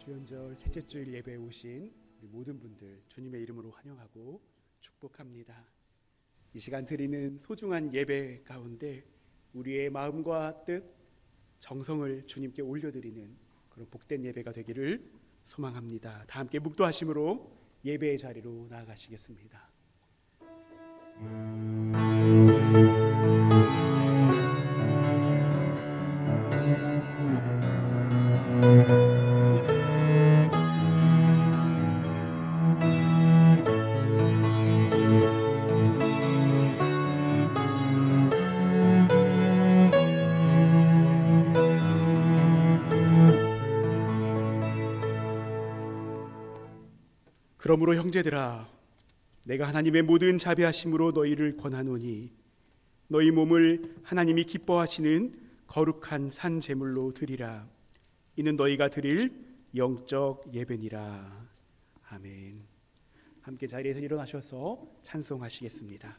주연절 셋째 주일 예배에 오신 우리 모든 분들 주님의 이름으로 환영하고 축복합니다. 이 시간 드리는 소중한 예배 가운데 우리의 마음과 뜻, 정성을 주님께 올려드리는 그런 복된 예배가 되기를 소망합니다. 다 함께 묵도하심으로 예배의 자리로 나아가시겠습니다. 그러므로 형제들아, 내가 하나님의 모든 자비하심으로 너희를 권하노니 너희 몸을 하나님이 기뻐하시는 거룩한 산 제물로 드리라. 이는 너희가 드릴 영적 예배니라. 아멘. 함께 자리에서 일어나셔서 찬송하시겠습니다.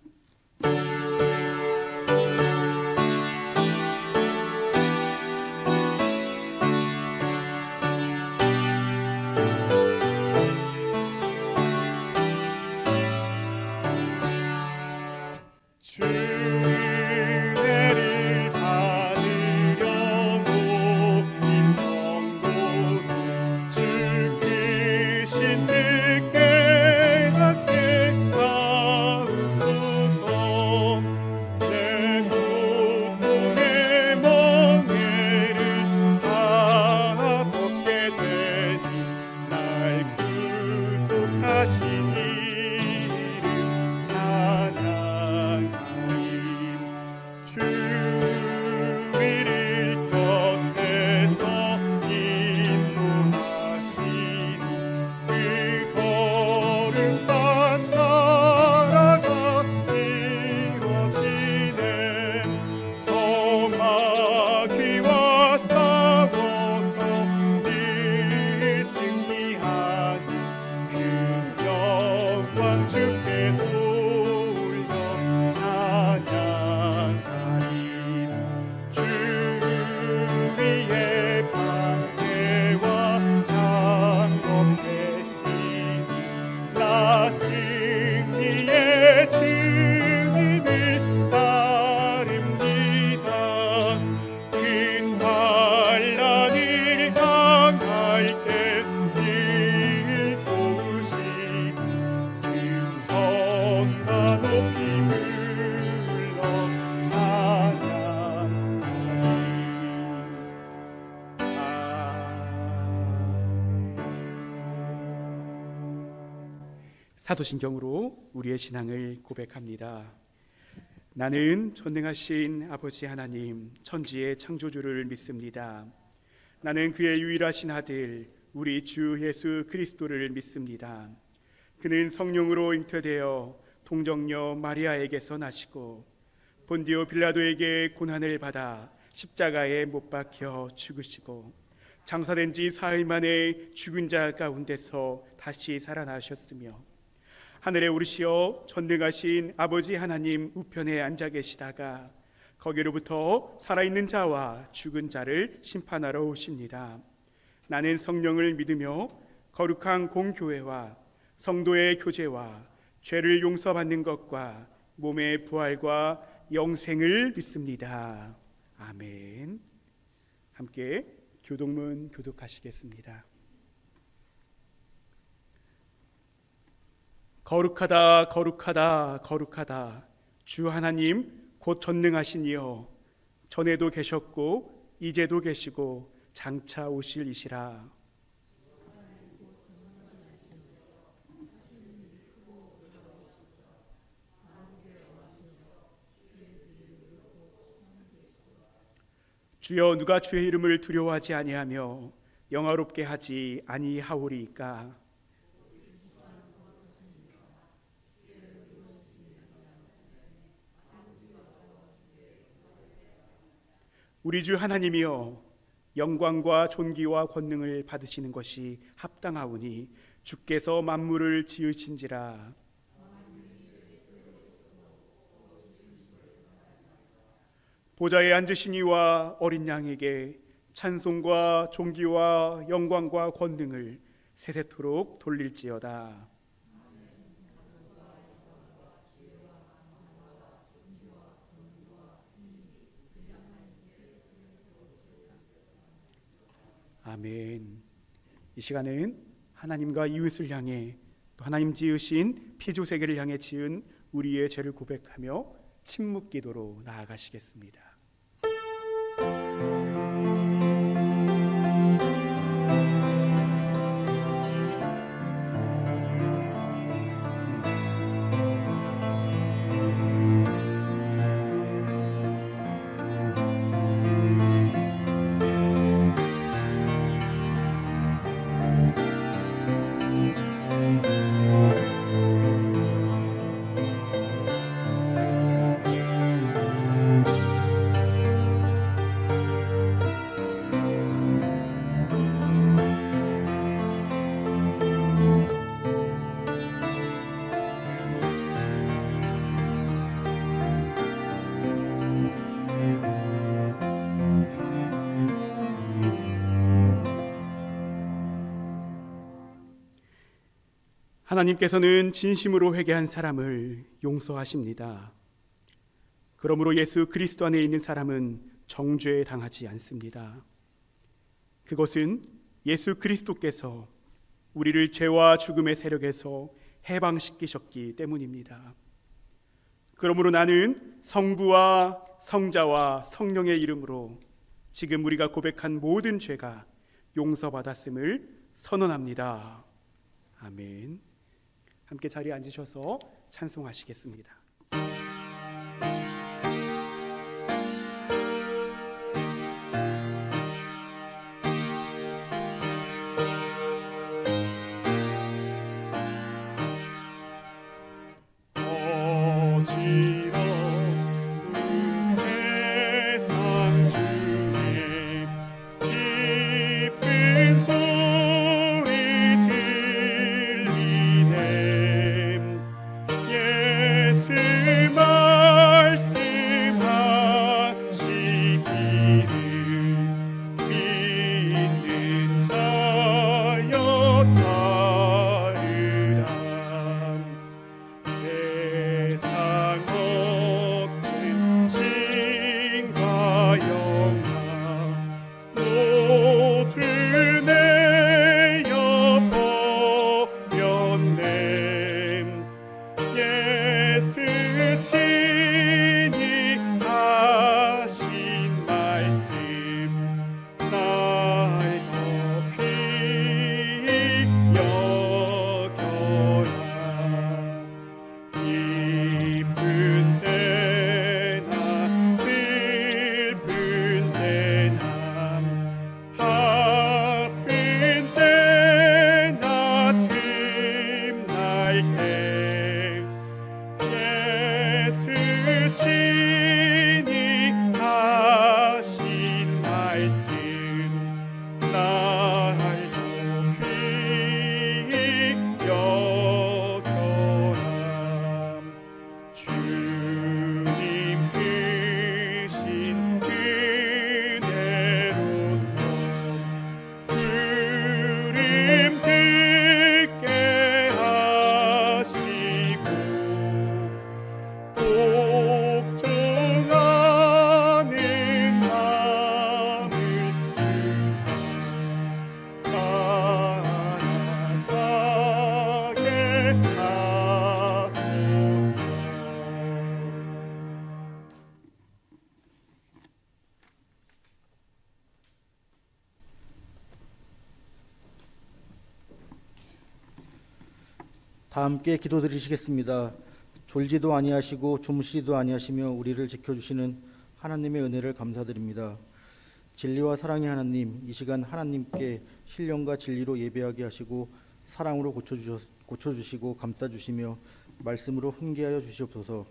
사도신경으로 우리의 신앙을 고백합니다. 나는 전능하신 아버지 하나님 천지의 창조주를 믿습니다. 나는 그의 유일하신 아들 우리 주 예수 그리스도를 믿습니다. 그는 성령으로 잉태되어 동정녀 마리아에게서 나시고 본디오 빌라도에게 고난을 받아 십자가에 못 박혀 죽으시고 장사된 지 사흘 만에 죽은 자 가운데서 다시 살아나셨으며 하늘에 오르시어 전능하신 아버지 하나님 우편에 앉아 계시다가 거기로부터 살아있는 자와 죽은 자를 심판하러 오십니다. 나는 성령을 믿으며 거룩한 공교회와 성도의 교제와 죄를 용서받는 것과 몸의 부활과 영생을 믿습니다. 아멘. 함께 교동문 교독하시겠습니다. 거룩하다 거룩하다 거룩하다 주 하나님 곧 전능하신 이여 전에도 계셨고 이제도 계시고 장차 오실 이시라. 주여 누가 주의 이름을 두려워하지 아니하며 영화롭게 하지 아니하오리이까. 우리 주 하나님이여 영광과 존귀와 권능을 받으시는 것이 합당하오니 주께서 만물을 지으신지라. 보좌에 앉으신 이와 어린 양에게 찬송과 존귀와 영광과 권능을 세세토록 돌릴지어다. 아멘. 이 시간은 하나님과 이웃을 향해 또 하나님 지으신 피조세계를 향해 지은 우리의 죄를 고백하며 침묵 기도로 나아가시겠습니다. 하나님께서는 진심으로 회개한 사람을 용서하십니다. 그러므로 예수 그리스도 안에 있는 사람은 정죄에 당하지 않습니다. 그것은 예수 그리스도께서 우리를 죄와 죽음의 세력에서 해방시키셨기 때문입니다. 그러므로 나는 성부와 성자와 성령의 이름으로 지금 우리가 고백한 모든 죄가 용서받았음을 선언합니다. 아멘. 함께 자리에 앉으셔서 찬송하시겠습니다. 다 함께 기도드리시겠습니다. 졸지도 아니하시고 주무시지도 아니하시며 우리를 지켜주시는 하나님의 은혜를 감사드립니다. 진리와 사랑의 하나님, 이 시간 하나님께 신령과 진리로 예배하게 하시고 사랑으로 고쳐주시고 감싸주시며 말씀으로 훈계하여 주시옵소서.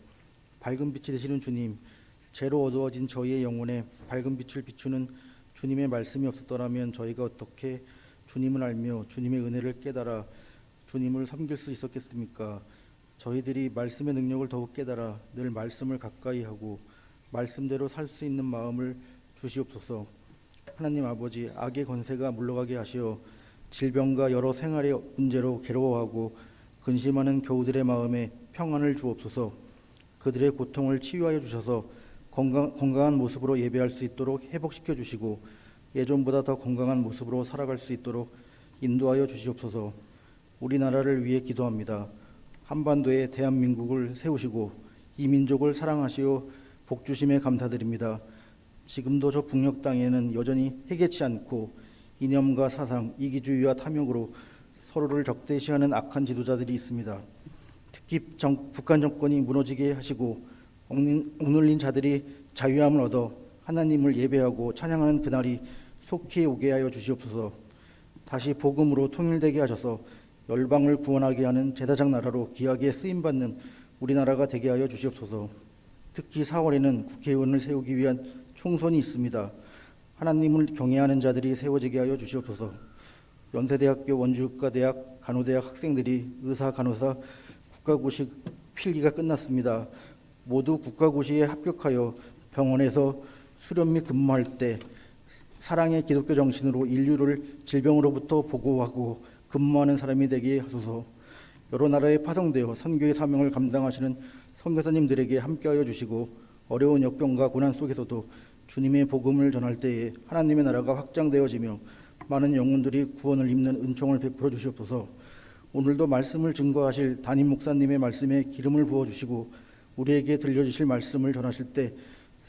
밝은 빛이 되시는 주님, 죄로 어두워진 저희의 영혼에 밝은 빛을 비추는 주님의 말씀이 없었더라면 저희가 어떻게 주님을 알며 주님의 은혜를 깨달아 주님을 섬길 수 있었겠습니까? 저희들이 말씀의 능력을 더욱 깨달아 늘 말씀을 가까이 하고 말씀대로 살 수 있는 마음을 주시옵소서. 하나님 아버지, 악의 권세가 물러가게 하시어 질병과 여러 생활의 문제로 괴로워하고 근심하는 교우들의 마음에 평안을 주옵소서. 그들의 고통을 치유하여 주셔서 건강한 모습으로 예배할 수 있도록 회복시켜 주시고 예전보다 더 건강한 모습으로 살아갈 수 있도록 인도하여 주시옵소서. 우리나라를 위해 기도합니다. 한반도에 대한민국을 세우시고 이 민족을 사랑하시어 복주심에 감사드립니다. 지금도 저 북녘 땅에는 여전히 해개치 않고 이념과 사상, 이기주의와 탐욕으로 서로를 적대시하는 악한 지도자들이 있습니다. 특히 북한 정권이 무너지게 하시고 억눌린 자들이 자유함을 얻어 하나님을 예배하고 찬양하는 그날이 속히 오게 하여 주시옵소서. 다시 복음으로 통일되게 하셔서 열방을 구원하게 하는 제사장 나라로 귀하게 쓰임받는 우리나라가 되게 하여 주시옵소서. 특히 4월에는 국회의원을 세우기 위한 총선이 있습니다. 하나님을 경외하는 자들이 세워지게 하여 주시옵소서. 연세대학교 원주국가대학 간호대학 학생들이 의사, 간호사 국가고시 필기가 끝났습니다. 모두 국가고시에 합격하여 병원에서 수련 및 근무할 때 사랑의 기독교 정신으로 인류를 질병으로부터 보호하고 근무하는 사람이 되게 하소서. 여러 나라에 파송되어 선교의 사명을 감당하시는 선교사님들에게 함께하여 주시고 어려운 역경과 고난 속에서도 주님의 복음을 전할 때에 하나님의 나라가 확장되어지며 많은 영혼들이 구원을 입는 은총을 베풀어 주시옵소서. 오늘도 말씀을 증거하실 담임 목사님의 말씀에 기름을 부어주시고 우리에게 들려주실 말씀을 전하실 때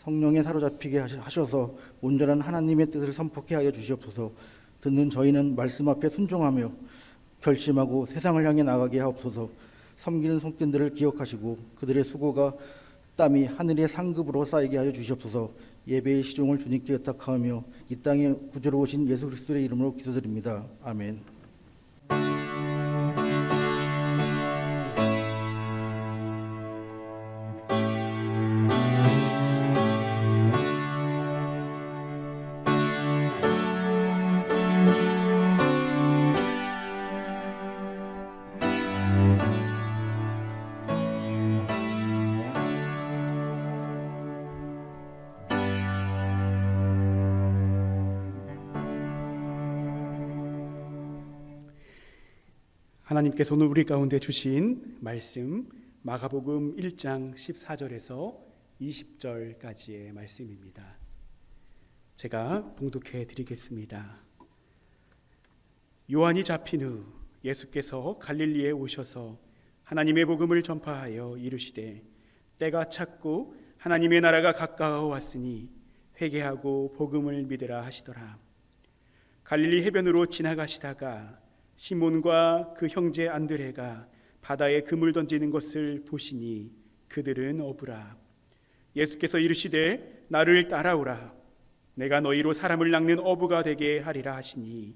성령에 사로잡히게 하셔서 온전한 하나님의 뜻을 선포케 하여 주시옵소서. 듣는 저희는 말씀 앞에 순종하며 결심하고 세상을 향해 나가게 하옵소서. 섬기는 손길들을 기억하시고 그들의 수고가 땀이 하늘의 상급으로 쌓이게 하여 주시옵소서. 예배의 시종을 주님께 의탁하며 이 땅에 구주로 오신 예수 그리스도의 이름으로 기도드립니다. 아멘. 하나님께서 오늘 우리 가운데 주신 말씀 마가복음 1장 14절에서 20절까지의 말씀입니다. 제가 봉독해 드리겠습니다. 요한이 잡힌 후 예수께서 갈릴리에 오셔서 하나님의 복음을 전파하여 이르시되 때가 찼고 하나님의 나라가 가까워 왔으니 회개하고 복음을 믿으라 하시더라. 갈릴리 해변으로 지나가시다가 시몬과 그 형제 안드레가 바다에 그물 던지는 것을 보시니 그들은 어부라. 예수께서 이르시되 나를 따라오라. 내가 너희로 사람을 낚는 어부가 되게 하리라 하시니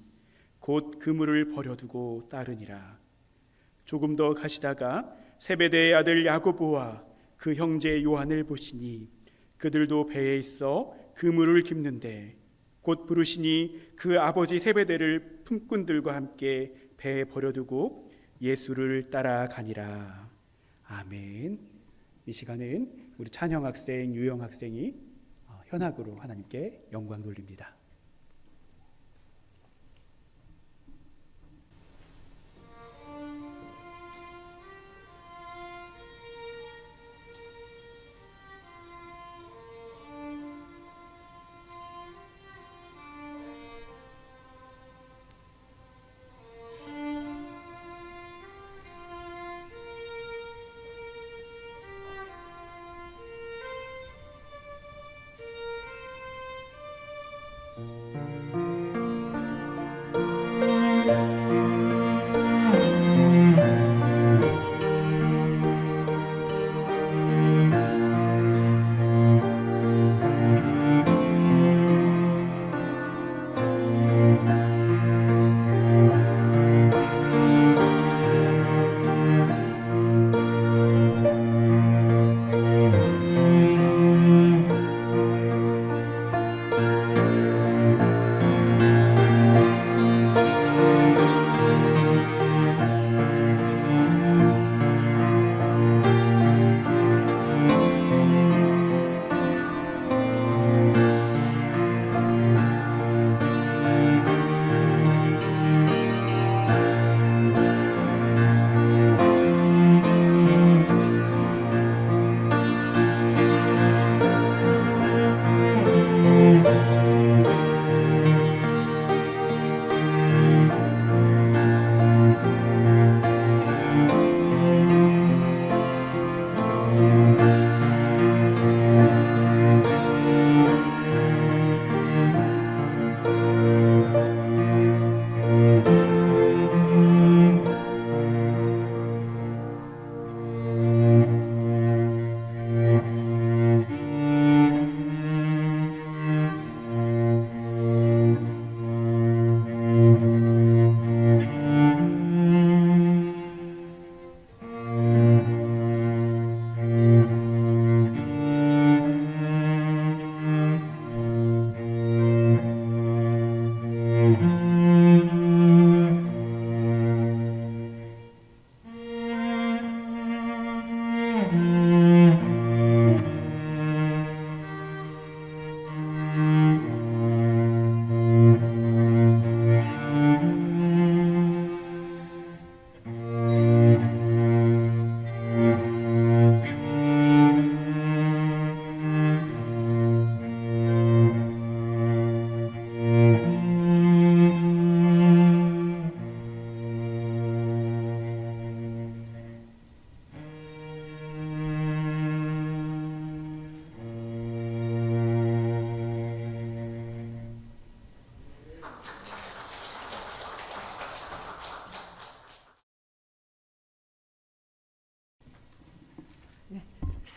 곧 그물을 버려두고 따르니라. 조금 더 가시다가 세베대의 아들 야고보와 그 형제 요한을 보시니 그들도 배에 있어 그물을 깁는데 곧 부르시니 그 아버지 세베대를 품꾼들과 함께 배에 버려두고 예수를 따라가니라. 아멘. 이 시간은 우리 찬영 학생, 유영 학생이 현악으로 하나님께 영광 돌립니다.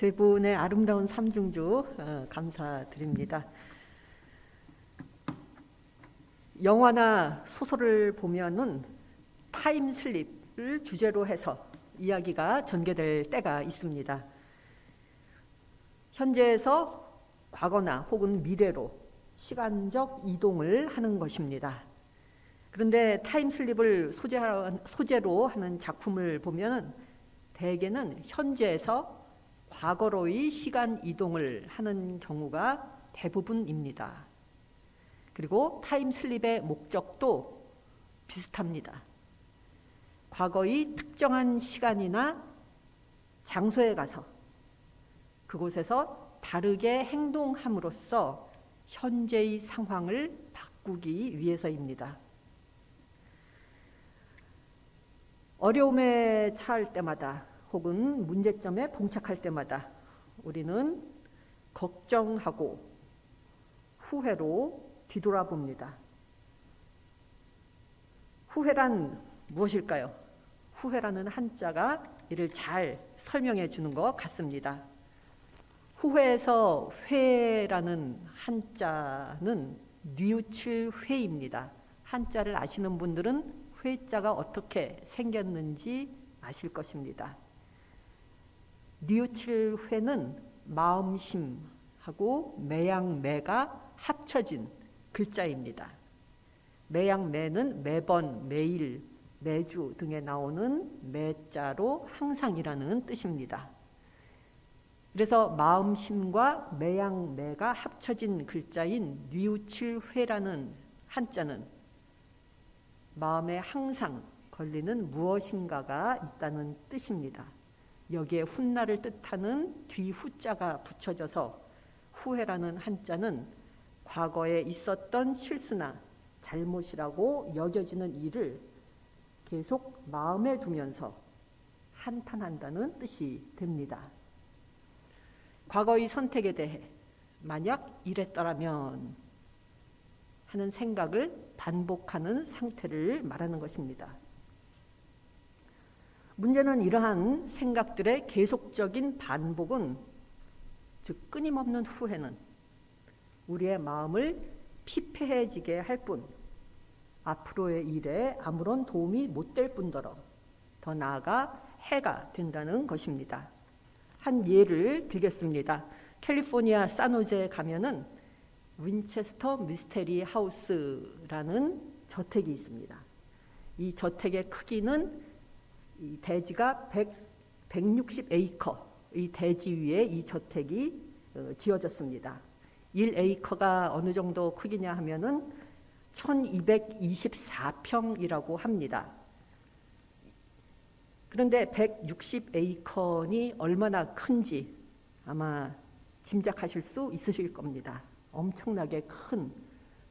세 분의 아름다운 삼중주 감사드립니다. 영화나 소설을 보면은 타임슬립을 주제로 해서 이야기가 전개될 때가 있습니다. 현재에서 과거나 혹은 미래로 시간적 이동을 하는 것입니다. 그런데 타임슬립을 소재로 하는 작품을 보면 대개는 현재에서 과거로의 시간 이동을 하는 경우가 대부분입니다. 그리고 타임슬립의 목적도 비슷합니다. 과거의 특정한 시간이나 장소에 가서 그곳에서 다르게 행동함으로써 현재의 상황을 바꾸기 위해서입니다. 어려움에 처할 때마다 혹은 문제점에 봉착할 때마다 우리는 걱정하고 후회로 뒤돌아봅니다. 후회란 무엇일까요? 후회라는 한자가 이를 잘 설명해 주는 것 같습니다. 후회에서 회라는 한자는 뉘우칠 회입니다. 한자를 아시는 분들은 회자가 어떻게 생겼는지 아실 것입니다. 뉘우칠 회는 마음심하고 매양매가 합쳐진 글자입니다. 매양매는 매번, 매일, 매주 등에 나오는 매자로 항상이라는 뜻입니다. 그래서 마음심과 매양매가 합쳐진 글자인 뉘우칠회라는 한자는 마음에 항상 걸리는 무엇인가가 있다는 뜻입니다. 여기에 훗날을 뜻하는 뒤후자가 붙여져서 후회라는 한자는 과거에 있었던 실수나 잘못이라고 여겨지는 일을 계속 마음에 두면서 한탄한다는 뜻이 됩니다. 과거의 선택에 대해 만약 이랬더라면 하는 생각을 반복하는 상태를 말하는 것입니다. 문제는 이러한 생각들의 계속적인 반복은, 즉 끊임없는 후회는 우리의 마음을 피폐해지게 할 뿐 앞으로의 일에 아무런 도움이 못 될 뿐더러 더 나아가 해가 된다는 것입니다. 한 예를 들겠습니다. 캘리포니아 산호제에 가면은 윈체스터 미스테리 하우스라는 저택이 있습니다. 이 저택의 크기는 이 대지가 160에이커, 이 대지 위에 이 저택이 지어졌습니다. 1에이커가 어느 정도 크기냐 하면은 1224평이라고 합니다. 그런데 160에이커니 얼마나 큰지 아마 짐작하실 수 있으실 겁니다. 엄청나게 큰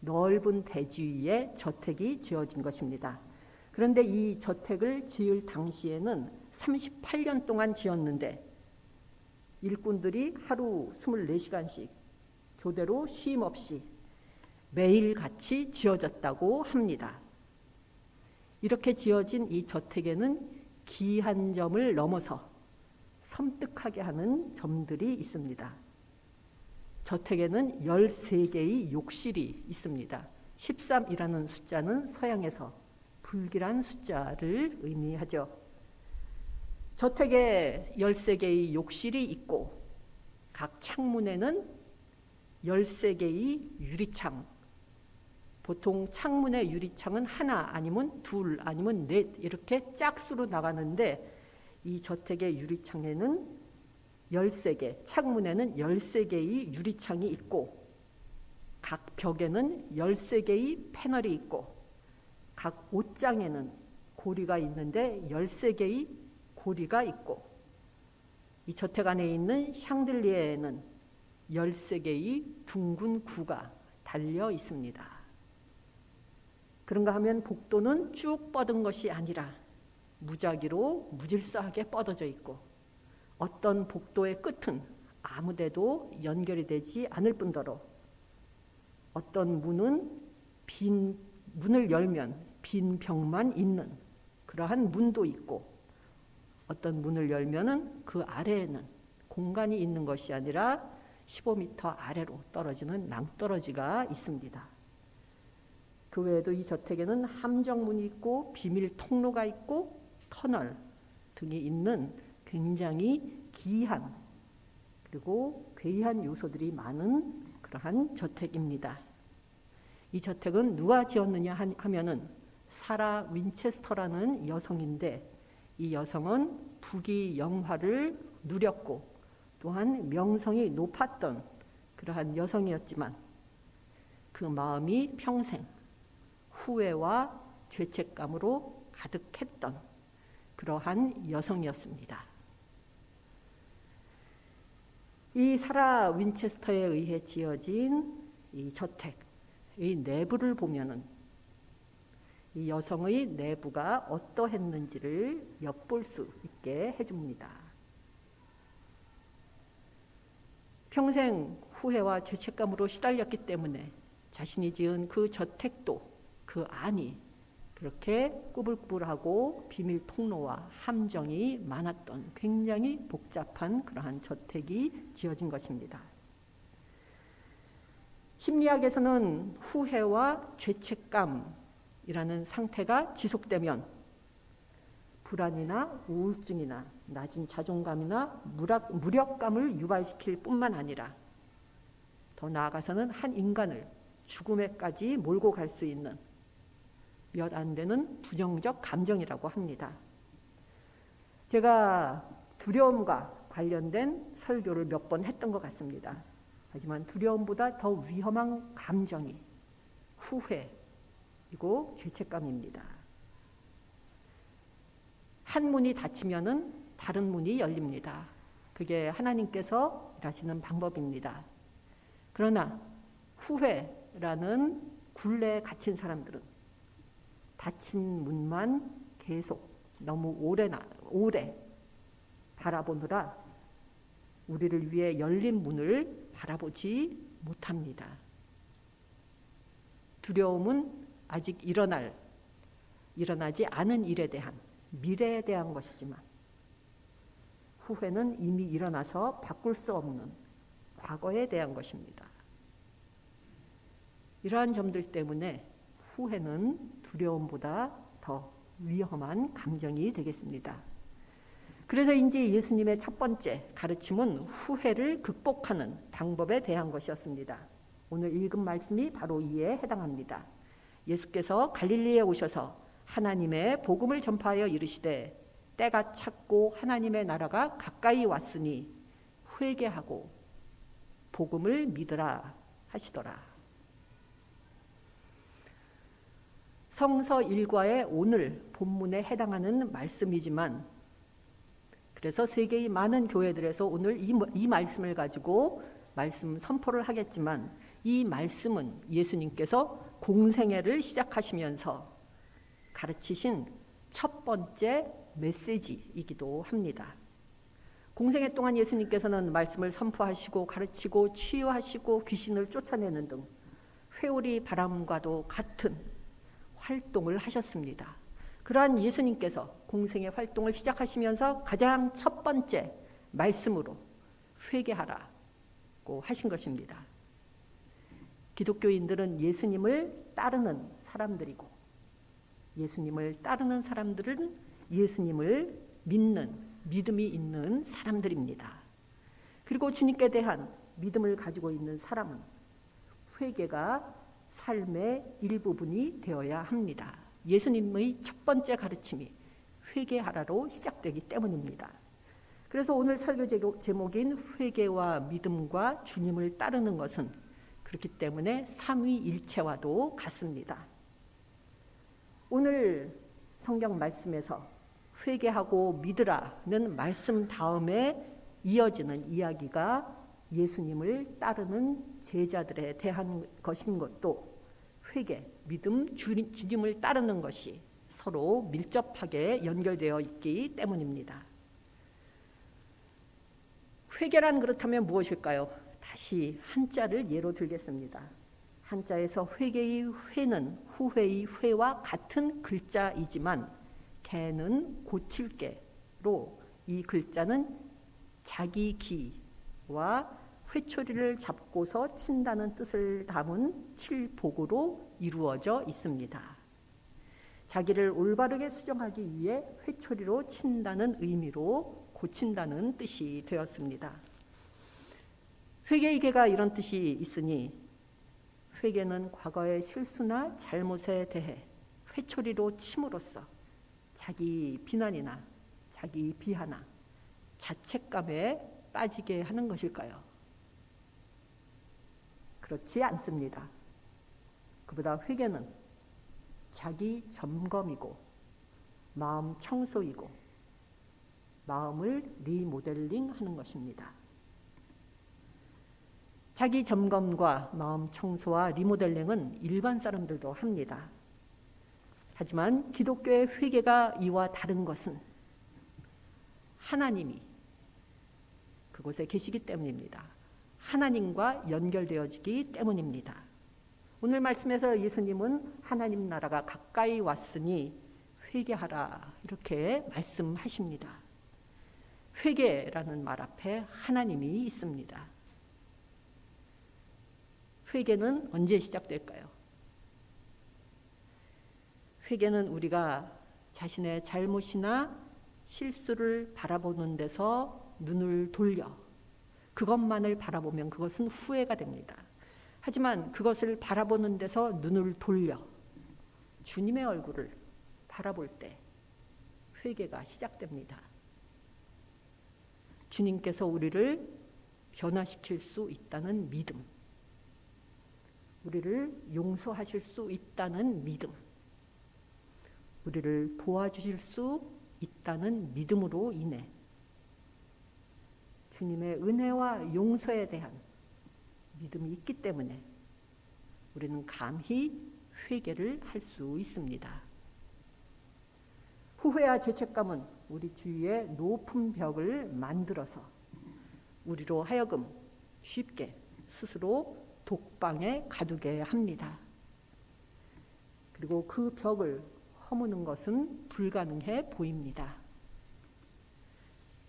넓은 대지 위에 저택이 지어진 것입니다. 그런데 이 저택을 지을 당시에는 38년 동안 지었는데 일꾼들이 하루 24시간씩 교대로 쉼 없이 매일같이 지어졌다고 합니다. 이렇게 지어진 이 저택에는 기이한 점을 넘어서 섬뜩하게 하는 점들이 있습니다. 저택에는 13개의 욕실이 있습니다. 13이라는 숫자는 서양에서 불길한 숫자를 의미하죠. 저택에 13개의 욕실이 있고 각 창문에는 13개의 유리창, 보통 창문의 유리창은 하나 아니면 둘 아니면 넷 이렇게 짝수로 나가는데 이 저택의 유리창에는 13개, 창문에는 13개의 유리창이 있고 각 벽에는 13개의 패널이 있고 각 옷장에는 고리가 있는데 13개의 고리가 있고 이 저택 안에 있는 샹들리에에는 13개의 둥근 구가 달려 있습니다. 그런가 하면 복도는 쭉 뻗은 것이 아니라 무작위로 무질서하게 뻗어져 있고 어떤 복도의 끝은 아무데도 연결이 되지 않을 뿐더러 어떤 문은 문을 열면 빈 벽만 있는 그러한 문도 있고 어떤 문을 열면은 그 아래에는 공간이 있는 것이 아니라 15m 아래로 떨어지는 낭떠러지가 있습니다. 그 외에도 이 저택에는 함정문이 있고 비밀 통로가 있고 터널 등이 있는 굉장히 기이한 그리고 괴이한 요소들이 많은 그러한 저택입니다. 이 저택은 누가 지었느냐 하면은 사라 윈체스터라는 여성인데 이 여성은 부귀 영화를 누렸고 또한 명성이 높았던 그러한 여성이었지만 그 마음이 평생 후회와 죄책감으로 가득했던 그러한 여성이었습니다. 이 사라 윈체스터에 의해 지어진 이 저택의 내부를 보면은 이 여성의 내부가 어떠했는지를 엿볼 수 있게 해줍니다. 평생 후회와 죄책감으로 시달렸기 때문에 자신이 지은 그 저택도 그 안이 그렇게 꾸불꾸불하고 비밀 통로와 함정이 많았던 굉장히 복잡한 그러한 저택이 지어진 것입니다. 심리학에서는 후회와 죄책감이라는 상태가 지속되면 불안이나 우울증이나 낮은 자존감이나 무력감을 유발시킬 뿐만 아니라 더 나아가서는 한 인간을 죽음에까지 몰고 갈 수 있는 몇 안 되는 부정적 감정이라고 합니다. 제가 두려움과 관련된 설교를 몇 번 했던 것 같습니다. 하지만 두려움보다 더 위험한 감정이 후회이고 죄책감입니다. 한 문이 닫히면은 다른 문이 열립니다. 그게 하나님께서 일하시는 방법입니다. 그러나 후회라는 굴레에 갇힌 사람들은 닫힌 문만 계속 너무 오래 바라보느라 우리를 위해 열린 문을 바라보지 못합니다. 두려움은 아직 일어나지 않은 일에 대한 미래에 대한 것이지만 후회는 이미 일어나서 바꿀 수 없는 과거에 대한 것입니다. 이러한 점들 때문에 후회는 두려움보다 더 위험한 감정이 되겠습니다. 그래서인지 예수님의 첫 번째 가르침은 후회를 극복하는 방법에 대한 것이었습니다. 오늘 읽은 말씀이 바로 이에 해당합니다. 예수께서 갈릴리에 오셔서 하나님의 복음을 전파하여 이르시되 때가 찼고 하나님의 나라가 가까이 왔으니 회개하고 복음을 믿으라 하시더라. 성서 1과의 오늘 본문에 해당하는 말씀이지만 그래서 세계의 많은 교회들에서 오늘 이 말씀을 가지고 말씀 선포를 하겠지만 이 말씀은 예수님께서 공생애를 시작하시면서 가르치신 첫 번째 메시지이기도 합니다. 공생애 동안 예수님께서는 말씀을 선포하시고 가르치고 치유하시고 귀신을 쫓아내는 등 회오리 바람과도 같은 활동을 하셨습니다. 그러한 예수님께서 공생의 활동을 시작하시면서 가장 첫 번째 말씀으로 회개하라고 하신 것입니다. 기독교인들은 예수님을 따르는 사람들이고 예수님을 따르는 사람들은 예수님을 믿는 믿음이 있는 사람들입니다. 그리고 주님께 대한 믿음을 가지고 있는 사람은 회개가 삶의 일부분이 되어야 합니다. 예수님의 첫 번째 가르침이 회개하라로 시작되기 때문입니다. 그래서 오늘 설교 제목인 회개와 믿음과 주님을 따르는 것은 그렇기 때문에 삼위일체와도 같습니다. 오늘 성경 말씀에서 회개하고 믿으라는 말씀 다음에 이어지는 이야기가 예수님을 따르는 제자들에 대한 것인 것도 회개, 믿음, 주님을 따르는 것이 서로 밀접하게 연결되어 있기 때문입니다. 회개란 그렇다면 무엇일까요? 다시 한자를 예로 들겠습니다. 한자에서 회개의 회는 후회의 회와 같은 글자이지만 개는 고칠 개로 이 글자는 자기 기와 회초리를 잡고서 친다는 뜻을 담은 칠복으로 이루어져 있습니다. 자기를 올바르게 수정하기 위해 회초리로 친다는 의미로 고친다는 뜻이 되었습니다. 회개의 개가 이런 뜻이 있으니 회개는 과거의 실수나 잘못에 대해 회초리로 침으로써 자기 비난이나 자기 비하나 자책감에 빠지게 하는 것일까요? 그렇지 않습니다. 그보다 회개는 자기 점검이고 마음 청소이고 마음을 리모델링 하는 것입니다. 자기 점검과 마음 청소와 리모델링은 일반 사람들도 합니다. 하지만 기독교의 회개가 이와 다른 것은 하나님이 그곳에 계시기 때문입니다. 하나님과 연결되어지기 때문입니다. 오늘 말씀에서 예수님은 하나님 나라가 가까이 왔으니 회개하라 이렇게 말씀하십니다. 회개라는 말 앞에 하나님이 있습니다. 회개는 언제 시작될까요? 회개는 우리가 자신의 잘못이나 실수를 바라보는 데서 눈을 돌려 그것만을 바라보면 그것은 후회가 됩니다. 하지만 그것을 바라보는 데서 눈을 돌려 주님의 얼굴을 바라볼 때 회개가 시작됩니다. 주님께서 우리를 변화시킬 수 있다는 믿음, 우리를 용서하실 수 있다는 믿음, 우리를 도와주실 수 있다는 믿음으로 인해 주님의 은혜와 용서에 대한 믿음이 있기 때문에 우리는 감히 회개를 할 수 있습니다. 후회와 죄책감은 우리 주위에 높은 벽을 만들어서 우리로 하여금 쉽게 스스로 독방에 가두게 합니다. 그리고 그 벽을 허무는 것은 불가능해 보입니다.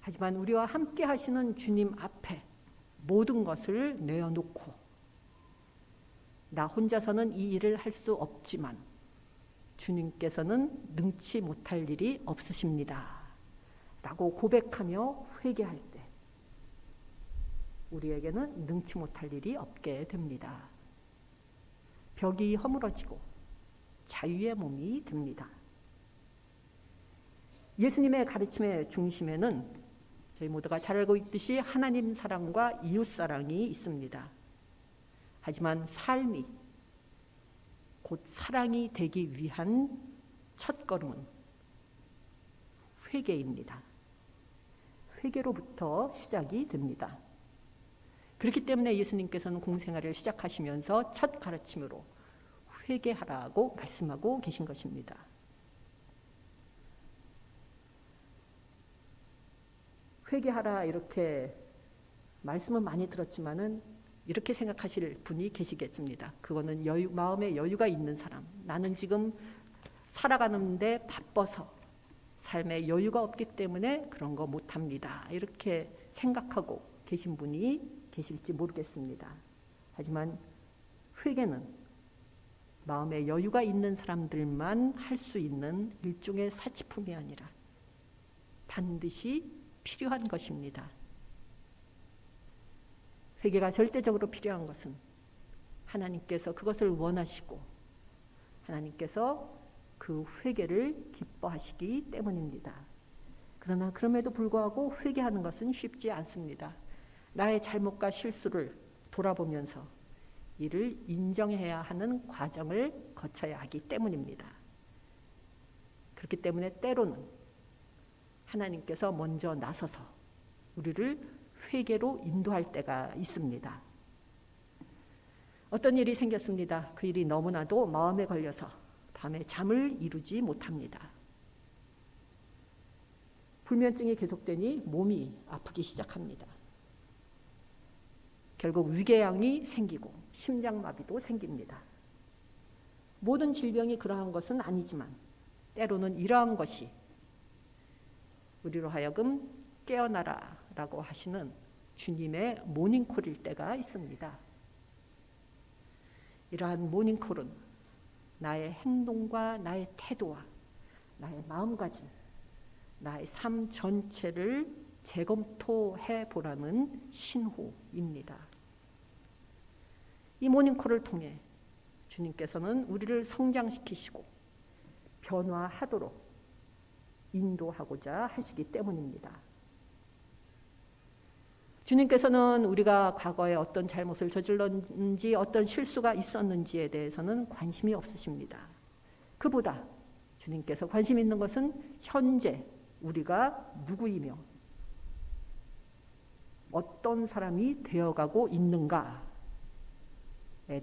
하지만 우리와 함께 하시는 주님 앞에 모든 것을 내어놓고 나 혼자서는 이 일을 할 수 없지만 주님께서는 능치 못할 일이 없으십니다. 라고 고백하며 회개할 때 우리에게는 능치 못할 일이 없게 됩니다. 벽이 허물어지고 자유의 몸이 듭니다. 예수님의 가르침의 중심에는 저희 모두가 잘 알고 있듯이 하나님 사랑과 이웃 사랑이 있습니다. 하지만 삶이 곧 사랑이 되기 위한 첫걸음은 회개입니다. 회개로부터 시작이 됩니다. 그렇기 때문에 예수님께서는 공생활을 시작하시면서 첫 가르침으로 회개하라고 말씀하고 계신 것입니다. 회개하라 이렇게 말씀은 많이 들었지만은 이렇게 생각하실 분이 계시겠습니다. 그거는 마음에 여유가 있는 사람, 나는 지금 살아가는데 바빠서 삶에 여유가 없기 때문에 그런 거 못합니다. 이렇게 생각하고 계신 분이 계실지 모르겠습니다. 하지만 회개는 마음에 여유가 있는 사람들만 할 수 있는 일종의 사치품이 아니라 반드시 필요한 것입니다. 회개가 절대적으로 필요한 것은 하나님께서 그것을 원하시고 하나님께서 그 회개를 기뻐하시기 때문입니다. 그러나 그럼에도 불구하고 회개하는 것은 쉽지 않습니다. 나의 잘못과 실수를 돌아보면서 이를 인정해야 하는 과정을 거쳐야 하기 때문입니다. 그렇기 때문에 때로는 하나님께서 먼저 나서서 우리를 회개로 인도할 때가 있습니다. 어떤 일이 생겼습니다. 그 일이 너무나도 마음에 걸려서 밤에 잠을 이루지 못합니다. 불면증이 계속되니 몸이 아프기 시작합니다. 결국 위궤양이 생기고 심장마비도 생깁니다. 모든 질병이 그러한 것은 아니지만 때로는 이러한 것이 우리로 하여금 깨어나라 라고 하시는 주님의 모닝콜일 때가 있습니다. 이러한 모닝콜은 나의 행동과 나의 태도와 나의 마음가짐, 나의 삶 전체를 재검토해 보라는 신호입니다. 이 모닝콜을 통해 주님께서는 우리를 성장시키시고 변화하도록 인도하고자 하시기 때문입니다. 주님께서는 우리가 과거에 어떤 잘못을 저질렀는지 어떤 실수가 있었는지에 대해서는 관심이 없으십니다. 그보다 주님께서 관심 있는 것은 현재 우리가 누구이며 어떤 사람이 되어가고 있는가에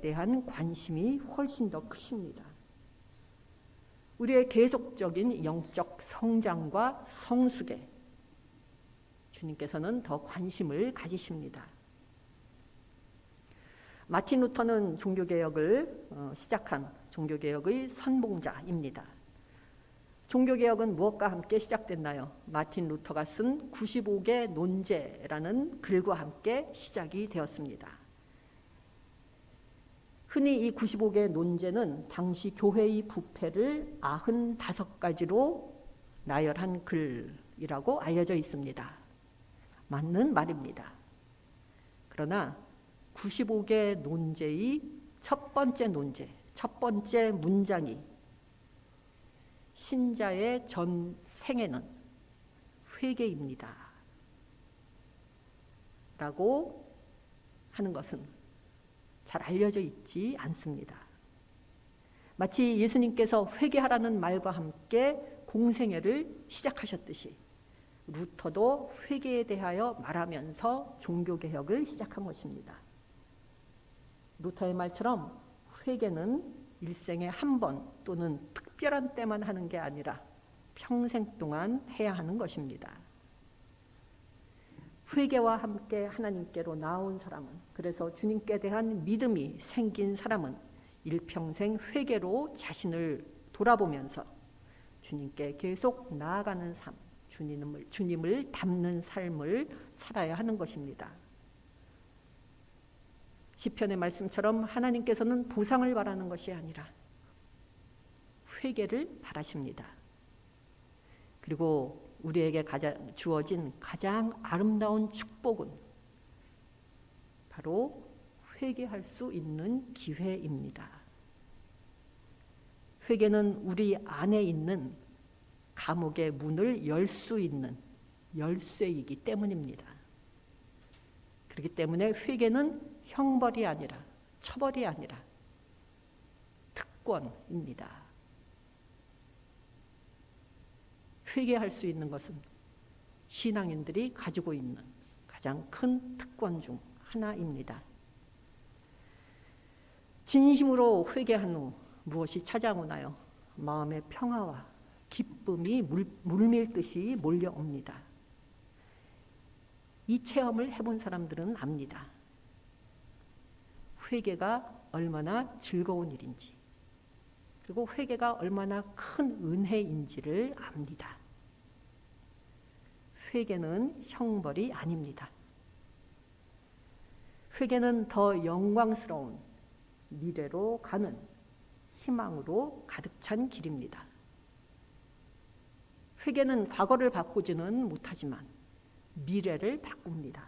대한 관심이 훨씬 더 크십니다. 우리의 계속적인 영적 성장과 성숙에 주님께서는 더 관심을 가지십니다. 마틴 루터는 종교개혁을 시작한 종교개혁의 선봉자입니다. 종교개혁은 무엇과 함께 시작됐나요? 마틴 루터가 쓴 95개 논제라는 글과 함께 시작이 되었습니다. 흔히 이 95개 논제는 당시 교회의 부패를 95가지로 나열한 글이라고 알려져 있습니다. 맞는 말입니다. 그러나 95개 논제의 첫 번째 논제, 첫 번째 문장이 신자의 전 생애는 회개입니다. 라고 하는 것은 잘 알려져 있지 않습니다. 마치 예수님께서 회개하라는 말과 함께 공생애를 시작하셨듯이 루터도 회개에 대하여 말하면서 종교개혁을 시작한 것입니다. 루터의 말처럼 회개는 일생에 한 번 또는 특별한 때만 하는 게 아니라 평생 동안 해야 하는 것입니다. 회개와 함께 하나님께로 나온 사람은, 그래서 주님께 대한 믿음이 생긴 사람은 일평생 회개로 자신을 돌아보면서 주님께 계속 나아가는 삶, 주님을 닮는 삶을 살아야 하는 것입니다. 시편의 말씀처럼 하나님께서는 보상을 바라는 것이 아니라 회개를 바라십니다. 그리고 우리에게 주어진 가장 아름다운 축복은 바로 회개할 수 있는 기회입니다. 회개는 우리 안에 있는 감옥의 문을 열 수 있는 열쇠이기 때문입니다. 그렇기 때문에 회개는 형벌이 아니라 처벌이 아니라 특권입니다. 회개할 수 있는 것은 신앙인들이 가지고 있는 가장 큰 특권 중 하나입니다. 진심으로 회개한 후 무엇이 찾아오나요? 마음의 평화와 기쁨이 물밀듯이 몰려옵니다. 이 체험을 해본 사람들은 압니다. 회개가 얼마나 즐거운 일인지, 그리고 회개가 얼마나 큰 은혜인지를 압니다. 회개는 형벌이 아닙니다. 회개는 더 영광스러운 미래로 가는 희망으로 가득 찬 길입니다. 회개는 과거를 바꾸지는 못하지만 미래를 바꿉니다.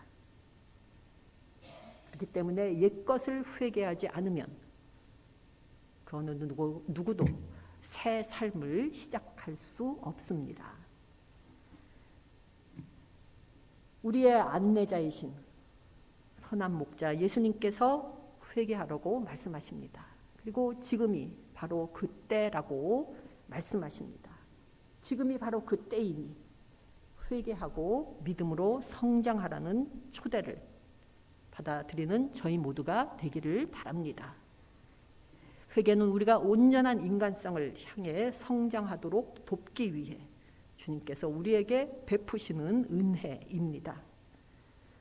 그렇기 때문에 옛것을 회개하지 않으면 그 어느 누구도 새 삶을 시작할 수 없습니다. 우리의 안내자이신 선한 목자 예수님께서 회개하라고 말씀하십니다. 그리고 지금이 바로 그때라고 말씀하십니다. 지금이 바로 그때이니 회개하고 믿음으로 성장하라는 초대를 받아들이는 저희 모두가 되기를 바랍니다. 회개는 우리가 온전한 인간성을 향해 성장하도록 돕기 위해 주님께서 우리에게 베푸시는 은혜입니다.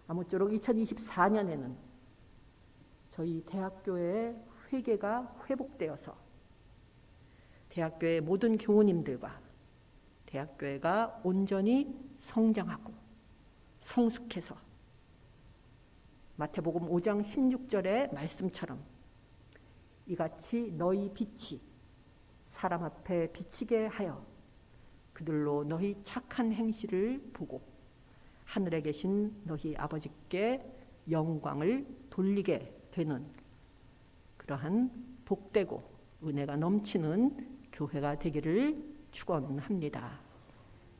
아무쪼록 2024년에는 저희 대학교의 회개가 회복되어서 대학교의 모든 교우님들과 대학교회가 온전히 성장하고 성숙해서 마태복음 5장 16절의 말씀처럼 이같이 너희 빛이 사람 앞에 비치게 하여 그들로 너희 착한 행실을 보고 하늘에 계신 너희 아버지께 영광을 돌리게 되는 그러한 복되고 은혜가 넘치는 교회가 되기를 축원합니다.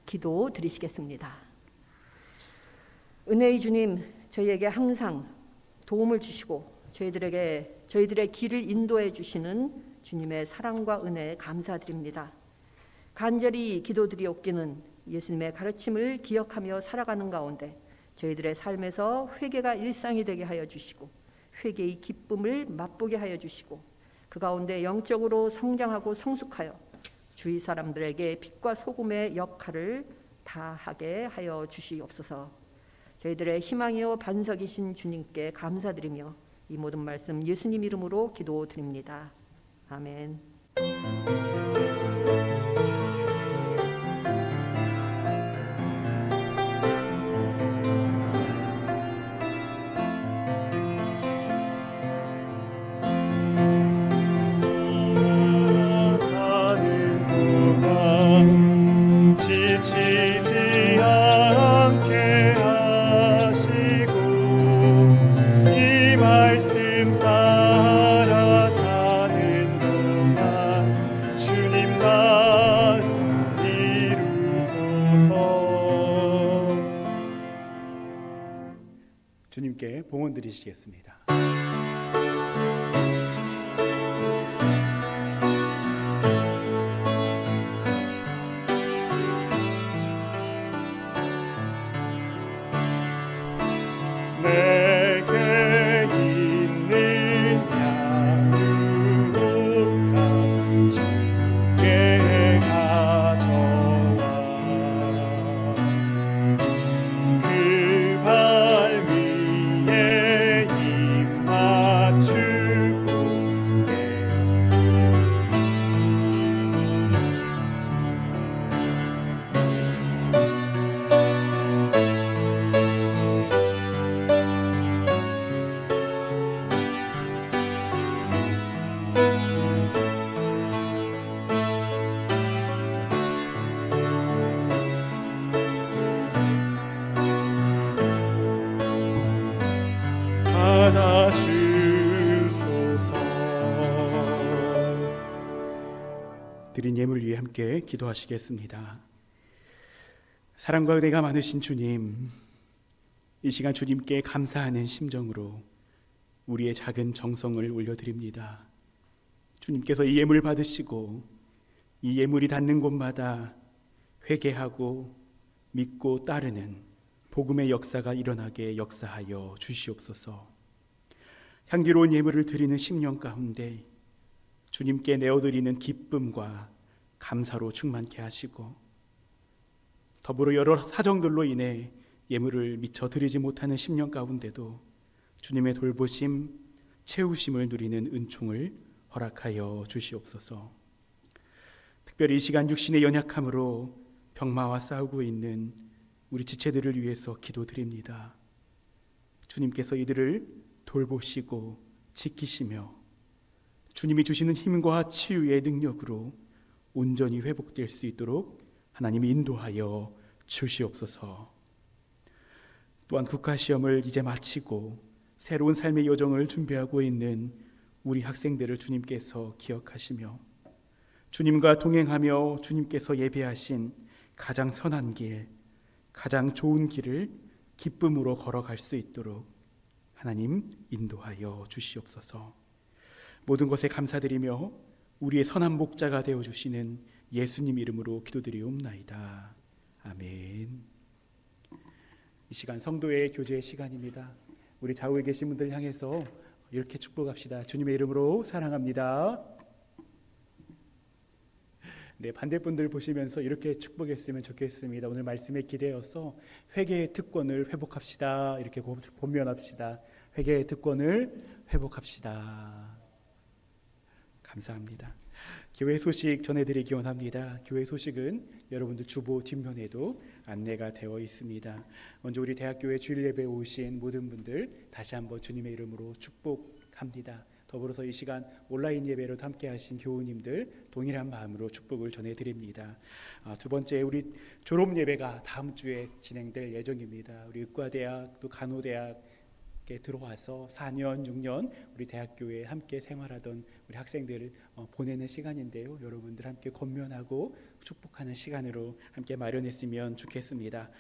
기도 드리시겠습니다. 은혜의 주님, 저희에게 항상 도움을 주시고 저희들의 길을 인도해 주시는 주님의 사랑과 은혜에 감사드립니다. 간절히 기도드리옵기는 예수님의 가르침을 기억하며 살아가는 가운데 저희들의 삶에서 회개가 일상이 되게 하여 주시고 회개의 기쁨을 맛보게 하여 주시고 그 가운데 영적으로 성장하고 성숙하여 주위 사람들에게 빛과 소금의 역할을 다하게 하여 주시옵소서. 저희들의 희망이요 반석이신 주님께 감사드리며 이 모든 말씀 예수님 이름으로 기도드립니다. 아멘. 지치지 않게 하시고 이 말씀 따라 사는 동안 주님 나를 이루소서. 주님께 봉헌 드리시겠습니다. 내게 있는 양육한 주께 가져와 그 발 위에 입 맞추고 받아주소서. 드린 예물 위해 함께 기도하시겠습니다. 사랑과 은혜가 많으신 주님, 이 시간 주님께 감사하는 심정으로 우리의 작은 정성을 올려드립니다. 주님께서 이 예물 받으시고 이 예물이 닿는 곳마다 회개하고 믿고 따르는 복음의 역사가 일어나게 역사하여 주시옵소서. 향기로운 예물을 드리는 심령 가운데 주님께 내어드리는 기쁨과 감사로 충만케 하시고 더불어 여러 사정들로 인해 예물을 미처 드리지 못하는 심령 가운데도 주님의 돌보심, 채우심을 누리는 은총을 허락하여 주시옵소서. 특별히 이 시간 육신의 연약함으로 병마와 싸우고 있는 우리 지체들을 위해서 기도드립니다. 주님께서 이들을 돌보시고 지키시며 주님이 주시는 힘과 치유의 능력으로 온전히 회복될 수 있도록 하나님이 인도하여 주시옵소서. 또한 국가시험을 이제 마치고 새로운 삶의 여정을 준비하고 있는 우리 학생들을 주님께서 기억하시며 주님과 동행하며 주님께서 예배하신 가장 선한 길, 가장 좋은 길을 기쁨으로 걸어갈 수 있도록 하나님 인도하여 주시옵소서. 모든 것에 감사드리며 우리의 선한 목자가 되어주시는 예수님 이름으로 기도드리옵나이다. 아멘. 이 시간 성도의 교제 시간입니다. 우리 좌우에 계신 분들 향해서 이렇게 축복합시다. 주님의 이름으로 사랑합니다. 네, 반대분들 보시면서 이렇게 축복했으면 좋겠습니다. 오늘 말씀에 기대어서 회개의 특권을 회복합시다. 이렇게 권면합시다. 회개의 특권을 회복합시다. 감사합니다. 교회 소식 전해드리기 원합니다. 교회 소식은 여러분들 주보 뒷면에도 안내가 되어 있습니다. 먼저 우리 대학교회 주일 예배에 오신 모든 분들 다시 한번 주님의 이름으로 축복합니다. 더불어서 이 시간 온라인 예배로도 함께하신 교우님들 동일한 마음으로 축복을 전해드립니다. 두 번째, 우리 졸업 예배가 다음 주에 진행될 예정입니다. 우리 의과대학 또 간호대학에 들어와서 4년, 6년 우리 대학교에 함께 생활하던 우리 학생들을 보내는 시간인데요. 여러분들 함께 권면하고 축복하는 시간으로 함께 마련했으면 좋겠습니다.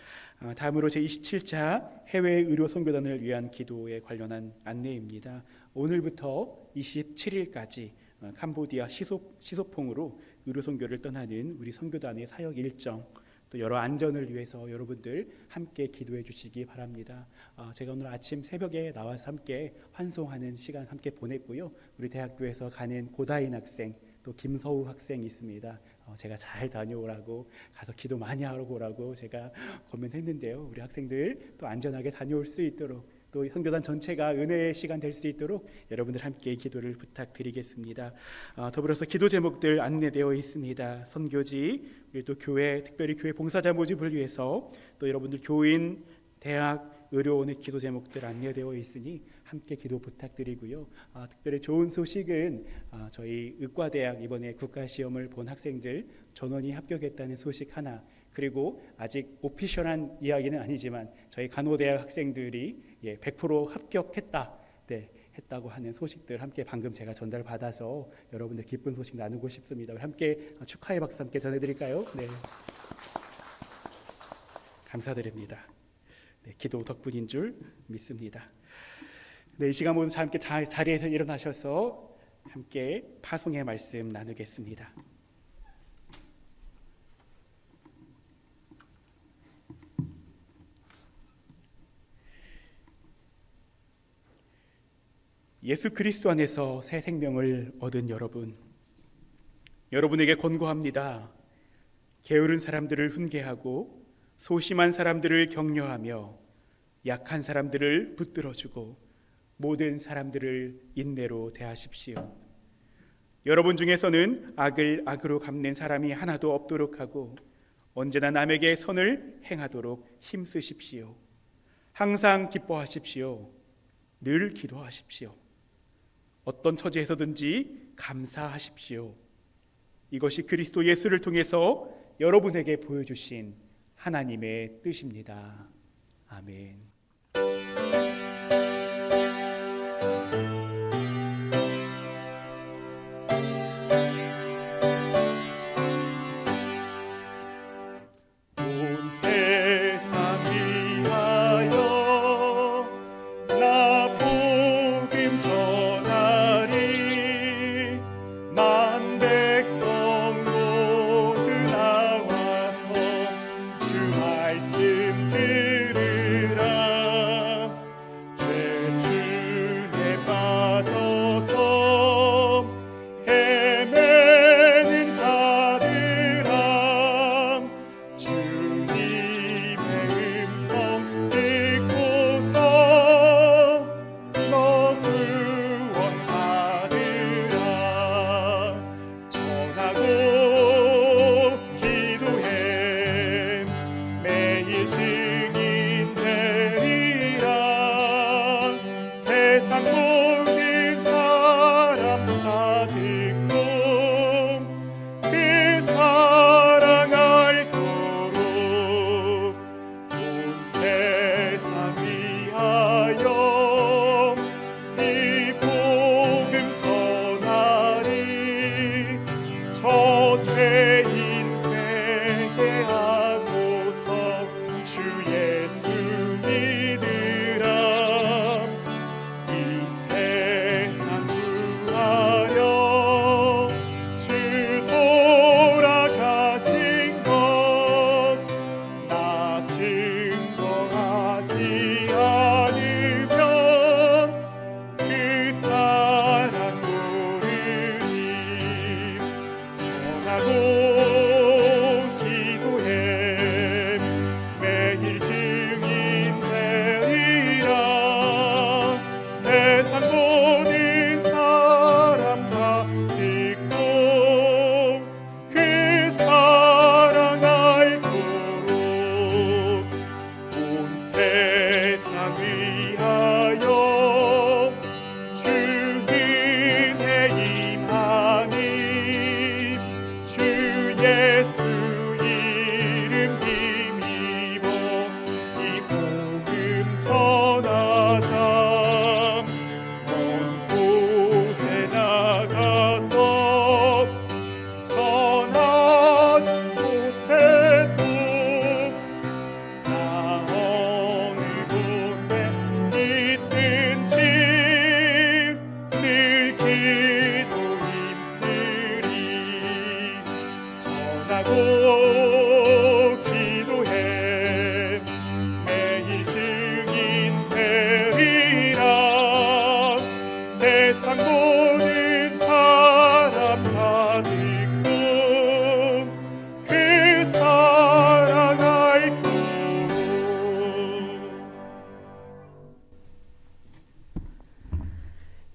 다음으로 제27차 해외 의료 선교단을 위한 기도에 관련한 안내입니다. 오늘부터 27일까지 캄보디아 시소퐁으로 의료 선교를 떠나는 우리 선교단의 사역 일정, 또 여러 안전을 위해서 여러분들 함께 기도해 주시기 바랍니다. 제가 오늘 아침 새벽에 나와서 함께 환송하는 시간 함께 보냈고요. 우리 대학교에서 가는 고다인 학생 또 김서우 학생이 있습니다. 제가 잘 다녀오라고 가서 기도 많이 하러 오라고 제가 권면했는데요. 우리 학생들 또 안전하게 다녀올 수 있도록 또 선교단 전체가 은혜의 시간 될 수 있도록 여러분들 함께 기도를 부탁드리겠습니다. 더불어서 기도 제목들 안내되어 있습니다. 선교지, 그리고 또 교회, 특별히 교회 봉사자 모집을 위해서 또 여러분들 교인, 대학, 의료원의 기도 제목들 안내되어 있으니 함께 기도 부탁드리고요. 특별히 좋은 소식은 저희 의과대학 이번에 국가시험을 본 학생들 전원이 합격했다는 소식 하나, 그리고 아직 오피셜한 이야기는 아니지만 저희 간호대학 학생들이 100% 합격했다, 했다고 하는 소식들 함께 방금 제가 전달받아서 여러분들 기쁜 소식 나누고 싶습니다. 우리 함께 축하의 박수 함께 전해드릴까요? 네, 감사드립니다. 기도 덕분인 줄 믿습니다. 이 시간 모두 함께 자리에서 일어나셔서 함께 파송의 말씀 나누겠습니다. 예수 그리스도 안에서 새 생명을 얻은 여러분에게 권고합니다. 게으른 사람들을 훈계하고 소심한 사람들을 격려하며 약한 사람들을 붙들어주고 모든 사람들을 인내로 대하십시오. 여러분 중에서는 악을 악으로 갚는 사람이 하나도 없도록 하고 언제나 남에게 선을 행하도록 힘쓰십시오. 항상 기뻐하십시오. 늘 기도하십시오. 어떤 처지에서든지 감사하십시오. 이것이 그리스도 예수를 통해서 여러분에게 보여주신 하나님의 뜻입니다. 아멘. 온 세상 위하여 나 복음 전하리. 만 백성 모두 나와서 주 말씀 들으라. 죄 중에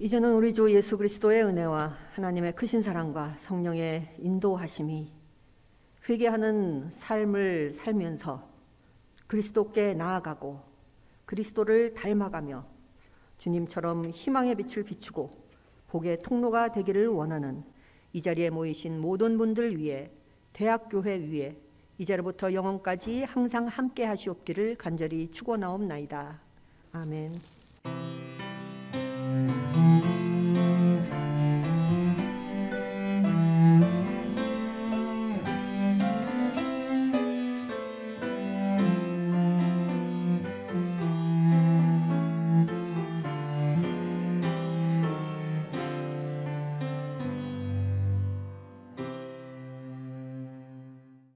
이제는 우리 주 예수 그리스도의 은혜와 하나님의 크신 사랑과 성령의 인도하심이 회개하는 삶을 살면서 그리스도께 나아가고 그리스도를 닮아가며 주님처럼 희망의 빛을 비추고 복의 통로가 되기를 원하는 이 자리에 모이신 모든 분들 위해 대학교회 위에 이제로부터 영원까지 항상 함께 하시옵기를 간절히 축원하옵나이다. 아멘.